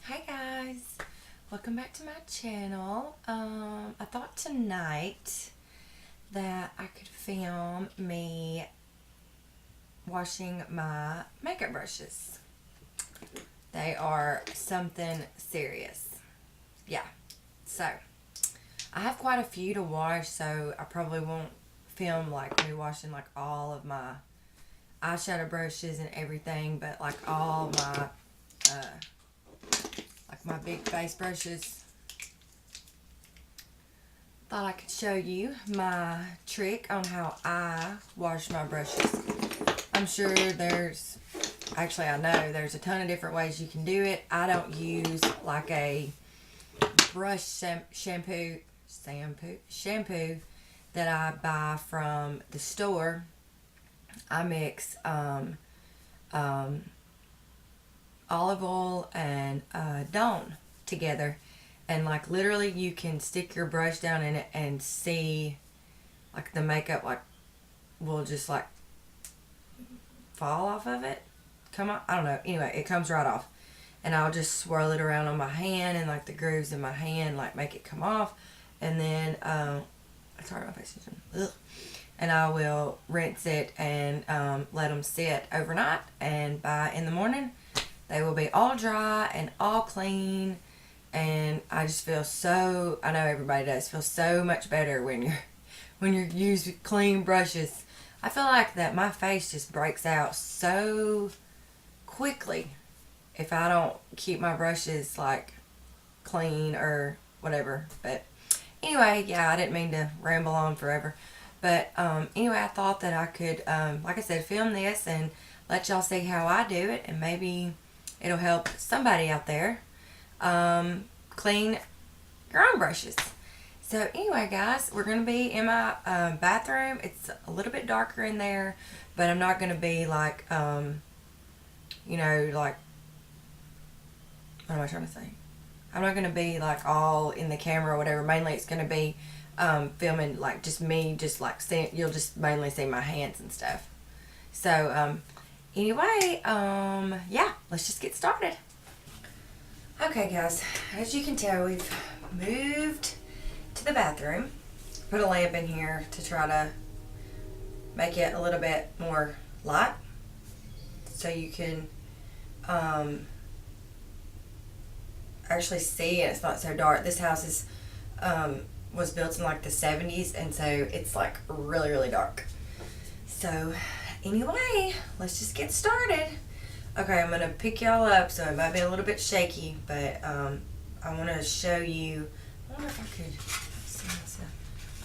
Hi guys, welcome back to my channel. I thought tonight that I could film me washing my makeup brushes. They are something serious. Yeah, so I have quite a few to wash, so I probably won't film like me washing like all of my eyeshadow brushes and everything, but like all my my big face brushes. Thought I could show you my trick on how I wash my brushes. I'm sure I know there's a ton of different ways you can do it. I don't use like a brush shampoo that I buy from the store. I mix olive oil and Dawn together, and like literally you can stick your brush down in it and see like the makeup like will just like fall off of it, come on, I don't know, anyway it comes right off, and I'll just swirl it around on my hand and like the grooves in my hand like make it come off, and then sorry my face is ugh. And I will rinse it and let them sit overnight, and by in the morning they will be all dry and all clean, and I just feel so, I know everybody does, feel so much better when you're using clean brushes. I feel like that my face just breaks out so quickly if I don't keep my brushes like clean or whatever. But anyway, yeah, I didn't mean to ramble on forever. But anyway, I thought that I could, like I said, film this and let y'all see how I do it, and maybe it'll help somebody out there clean your own brushes. So anyway, guys, we're going to be in my bathroom. It's a little bit darker in there, but I'm not going to be like, like, what am I trying to say? I'm not going to be like all in the camera or whatever. Mainly it's going to be filming like just me, just like you'll just mainly see my hands and stuff. So anyway, yeah, let's just get started. Okay guys, as you can tell, we've moved to the bathroom. Put a lamp in here to try to make it a little bit more light so you can actually see and it's not so dark. This house is was built in like the 70s, and so it's like really, really dark. So anyway, let's just get started. Okay, I'm going to pick y'all up, so it might be a little bit shaky, but I want to show you. I wonder if I could see myself.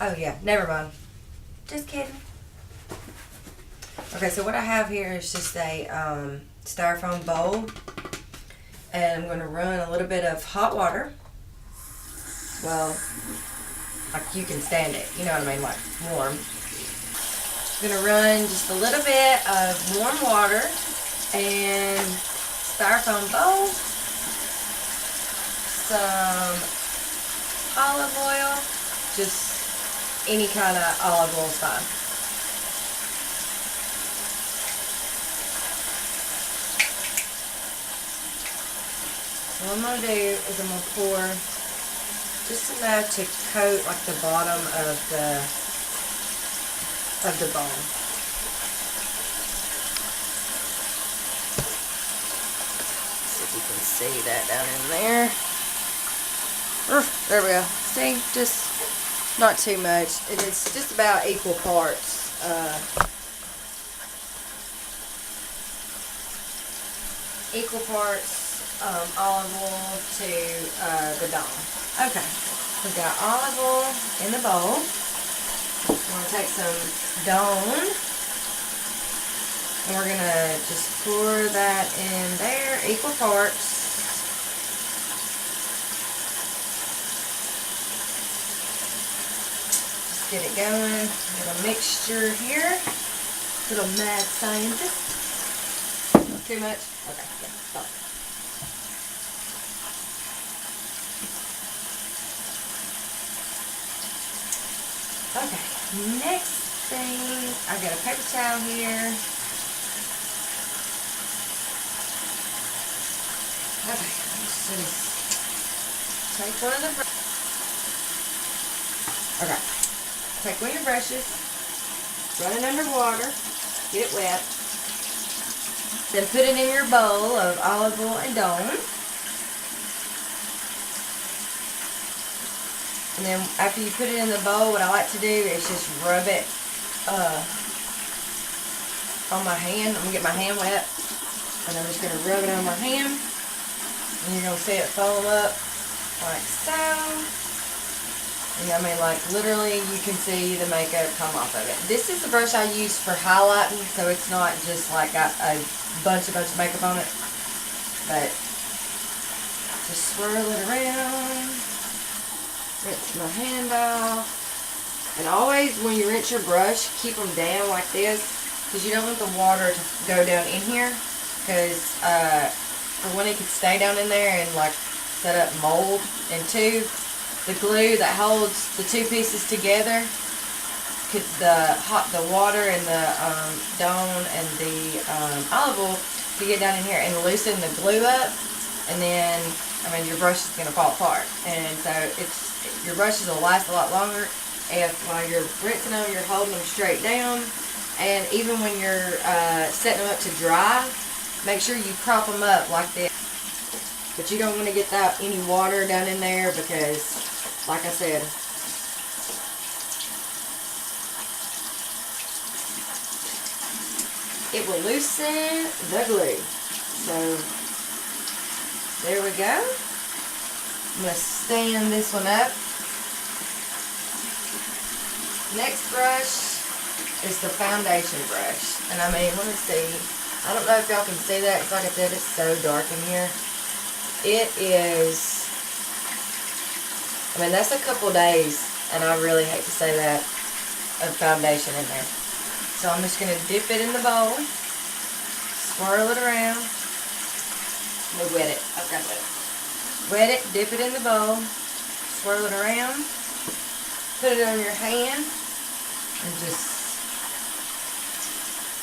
Oh yeah, never mind. Just kidding. Okay, so what I have here is just a styrofoam bowl, and I'm going to run a little bit of hot water. Well, like you can stand it, you know what I mean, like warm. I'm going to run just a little bit of warm water and styrofoam bowl, some olive oil, just any kind of olive oil is fine. So what I'm going to do is I'm going to pour just enough to coat like the bottom of the bowl. See if you can see that down in there. There we go. See, just not too much. It's just about equal parts. Equal parts olive oil to the Dawn. Okay, we've got olive oil in the bowl. We're going to take some Dawn, and we're going to just pour that in there, equal parts. Just get it going. Little mixture here. Little mad scientist. Too much? Okay, yeah, stop. Okay, next thing, I've got a paper towel here. Okay, let's just take one of the okay. Take one of your brushes, run it under water, get it wet. Then put it in your bowl of olive oil and Dawn. And then after you put it in the bowl, what I like to do is just rub it on my hand. I'm going to get my hand wet. And I'm just going to rub it on my hand. And you're going to see it foam up like so. And I mean, like, literally you can see the makeup come off of it. This is the brush I use for highlighting, so it's not just like a bunch of makeup on it. But just swirl it around. Rinse my hand off. And always when you rinse your brush, keep them down like this, because you don't want the water to go down in here, because for one, it could stay down in there and like set up mold, and two, the glue that holds the two pieces together, the water and the Dawn and the olive oil to get down in here and loosen the glue up, and then I mean your brush is going to fall apart. And so your brushes will last a lot longer if while you're rinsing them, you're holding them straight down. And even when you're setting them up to dry, make sure you prop them up like this. But you don't want to get any water down in there, because like I said, it will loosen the glue. So there we go. I'm going to stand this one up. Next brush is the foundation brush. And I mean, let me see. I don't know if y'all can see that. It's like I said, it's so dark in here. It is, I mean, that's a couple days, and I really hate to say that, of foundation in there. So I'm just going to dip it in the bowl, swirl it around. Let me wet it. I've got to wet it. Wet it, dip it in the bowl, swirl it around, put it on your hand,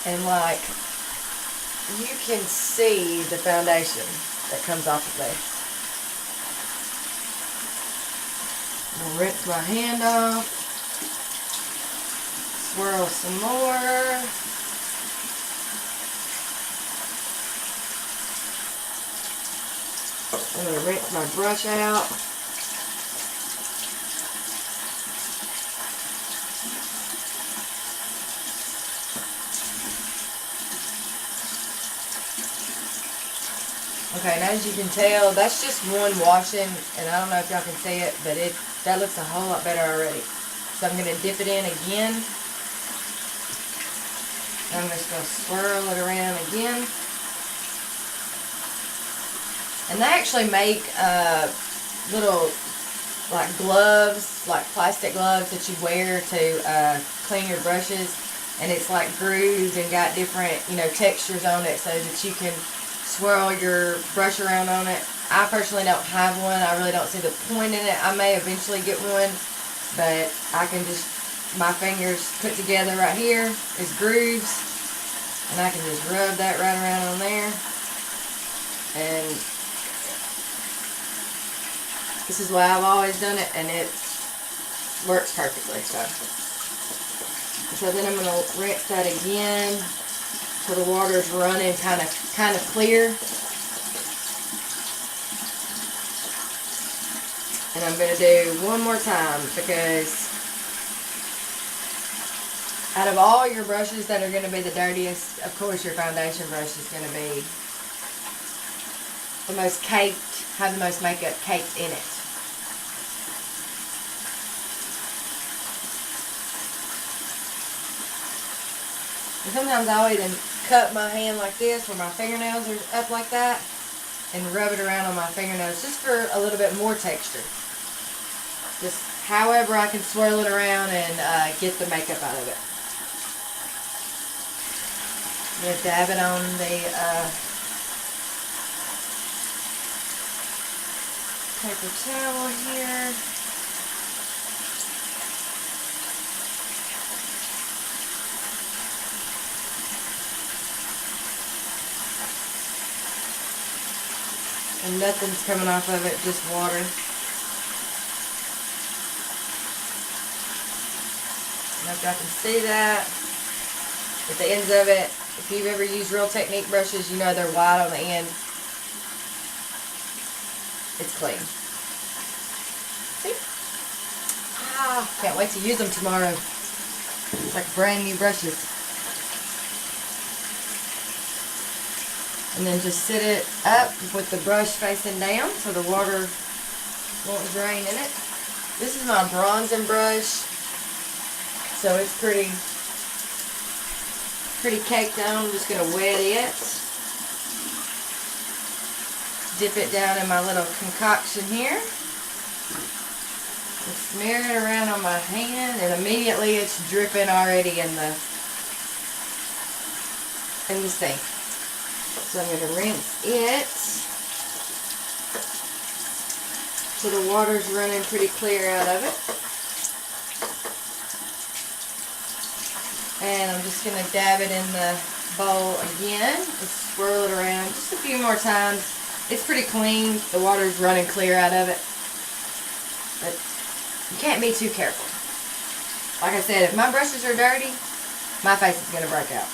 and like, you can see the foundation that comes off of there. I'm going to rinse my hand off, swirl some more. I'm going to rinse my brush out. Okay, and as you can tell, that's just one washing, and I don't know if y'all can see it, but that looks a whole lot better already. So I'm going to dip it in again. I'm just going to swirl it around again. And they actually make little like gloves, like plastic gloves that you wear to clean your brushes. And it's like grooved and got different, textures on it so that you can swirl your brush around on it. I personally don't have one. I really don't see the point in it. I may eventually get one, but I can just, my fingers put together right here is grooves, and I can just rub that right around on there. And this is why I've always done it, and it works perfectly. So then I'm going to rinse that again so the water's running kind of clear. And I'm going to do one more time, because out of all your brushes that are going to be the dirtiest, of course your foundation brush is going to be the most caked, have the most makeup caked in it. And sometimes I'll even cut my hand like this where my fingernails are up like that and rub it around on my fingernails just for a little bit more texture. Just however I can swirl it around and get the makeup out of it. I'm going to dab it on the paper towel here. And nothing's coming off of it, just water. I don't know if y'all can see that. At the ends of it, if you've ever used Real Technique brushes, you know they're wide on the end. It's clean. See? Ah, can't wait to use them tomorrow. It's like brand new brushes. And then just sit it up with the brush facing down so the water won't drain in it. This is my bronzing brush, so it's pretty caked on. I'm just going to wet it. Dip it down in my little concoction here. And smear it around on my hand, and immediately it's dripping already in the sink. So I'm going to rinse it so the water's running pretty clear out of it. And I'm just going to dab it in the bowl again and swirl it around just a few more times. It's pretty clean. The water's running clear out of it. But you can't be too careful. Like I said, if my brushes are dirty, my face is going to break out.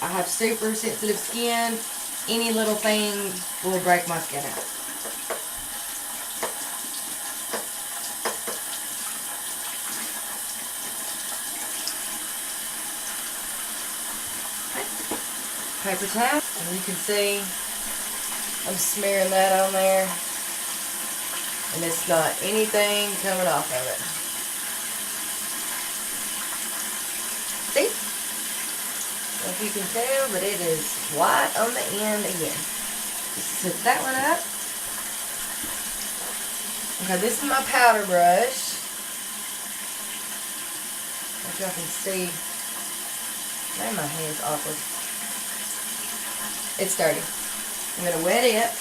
I have super sensitive skin. Any little thing will break my skin out. Paper towel, and you can see I'm smearing that on there, and it's not anything coming off of it. See? If you can tell, but it is white on the end again. Just set that one up. Okay, this is my powder brush. If y'all can see, man, my hand's awkward. It's dirty. I'm going to wet it.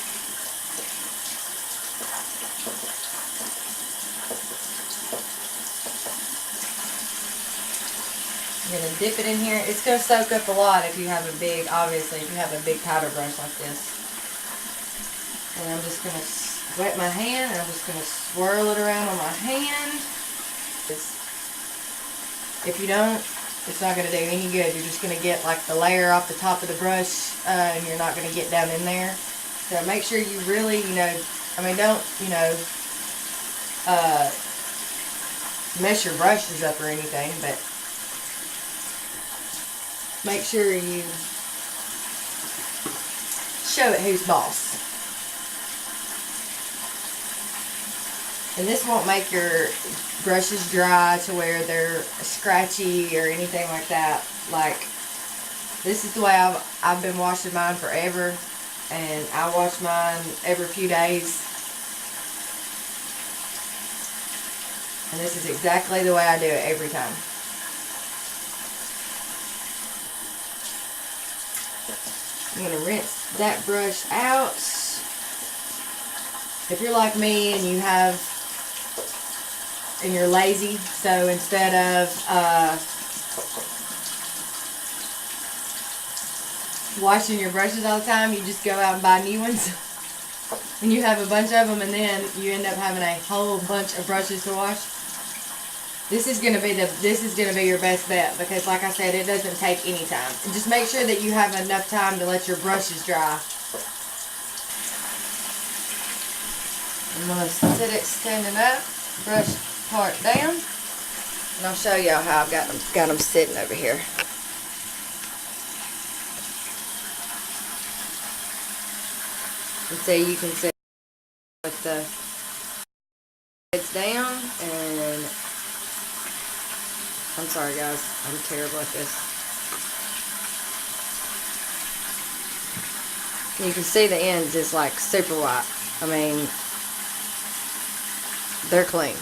I'm going to dip it in here. It's going to soak up a lot if you have a big, obviously, if you have a big powder brush like this. And I'm just going to wet my hand, and I'm just going to swirl it around on my hand. If you don't, it's not going to do any good. You're just going to get like the layer off the top of the brush, and you're not going to get down in there. So make sure you really, don't, mess your brushes up or anything, but make sure you show it who's boss. And this won't make your brushes dry to where they're scratchy or anything like that. Like, this is the way I've been washing mine forever, and I wash mine every few days. And this is exactly the way I do it every time. I'm going to rinse that brush out. If you're like me and you're lazy, so instead of washing your brushes all the time, you just go out and buy new ones. And you have a bunch of them, and then you end up having a whole bunch of brushes to wash. This is gonna be your best bet, because like I said, it doesn't take any time. And just make sure that you have enough time to let your brushes dry. I'm gonna sit it standing up, brush part down, and I'll show y'all how I've got them sitting over here. And so you can sit with the heads down, and I'm sorry guys, I'm terrible at this. You can see the ends is like super white. I mean, they're clean.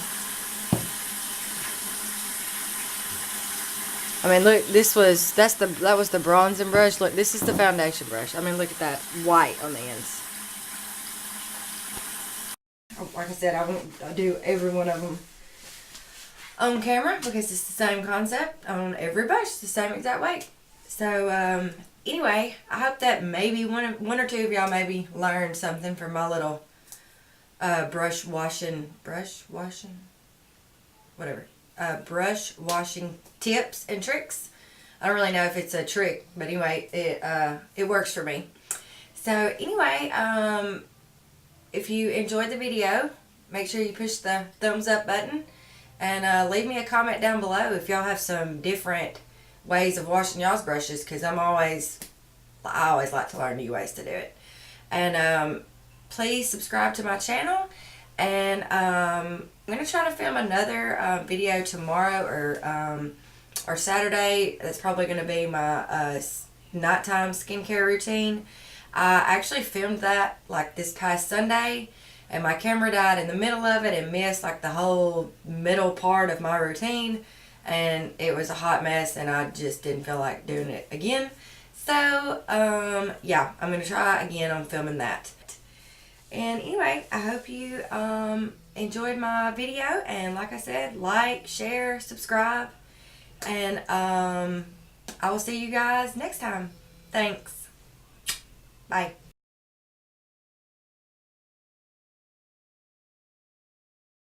I mean, look, that was the bronzing brush. Look, this is the foundation brush. I mean, look at that white on the ends. Like I said, I won't do every one of them on camera because it's the same concept on every brush, the same exact weight. So anyway, I hope that maybe one or two of y'all maybe learned something from my little brush washing tips and tricks. I don't really know if it's a trick, but anyway, it works for me. So anyway, if you enjoyed the video, make sure you push the thumbs up button, and leave me a comment down below if y'all have some different ways of washing y'all's brushes, because I always like to learn new ways to do it. And please subscribe to my channel, and I'm going to try to film another video tomorrow or Saturday. That's probably going to be my nighttime skincare routine. I actually filmed that like this past Sunday, and my camera died in the middle of it and missed like the whole middle part of my routine, and it was a hot mess, and I just didn't feel like doing it again. So yeah, I'm gonna try again on filming that. And anyway, I hope you enjoyed my video, and like I said, like, share, subscribe, and I will see you guys next time. Thanks. Bye.